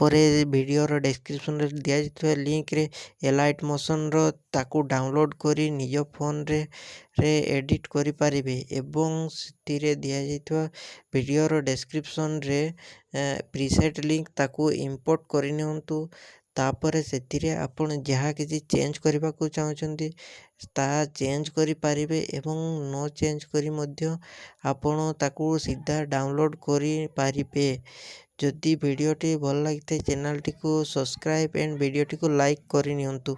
ତାପରେ ଭିଡ଼ିଓର ଡେସ୍କ୍ରିପସନ୍ରେ ଦିଆଯାଇଥିବା ଲିଙ୍କରେ ଏଲାଇଟ୍ ମୋସନ୍ର ତାକୁ ଡାଉନଲୋଡ଼୍ କରି ନିଜ ଫୋନ୍ରେ ଏଡ଼ିଟ୍ କରିପାରିବେ ଏବଂ ସେଥିରେ ଦିଆଯାଇଥିବା ଭିଡ଼ିଓର ଡେସ୍କ୍ରିପସନ୍ରେ ପ୍ରିସେଟ୍ ଲିଙ୍କ ତାକୁ ଇମ୍ପୋର୍ଟ କରିନିଅନ୍ତୁ। ତାପରେ ସେଥିରେ ଆପଣ ଯାହା କିଛି ଚେଞ୍ଜ କରିବାକୁ ଚାହୁଁଛନ୍ତି ତାହା ଚେଞ୍ଜ କରିପାରିବେ ଏବଂ ନ ଚେଞ୍ଜ କରି ମଧ୍ୟ ଆପଣ ତାକୁ ସିଧା ଡାଉନଲୋଡ଼୍ କରିପାରିବେ। ଯଦି ଭିଡ଼ିଓଟି ଭଲ ଲାଗିଥାଏ ଚ୍ୟାନେଲଟିକୁ ସବସ୍କ୍ରାଇବ୍ ଆଣ୍ଡ ଭିଡ଼ିଓଟିକୁ ଲାଇକ୍ କରିନିଅନ୍ତୁ।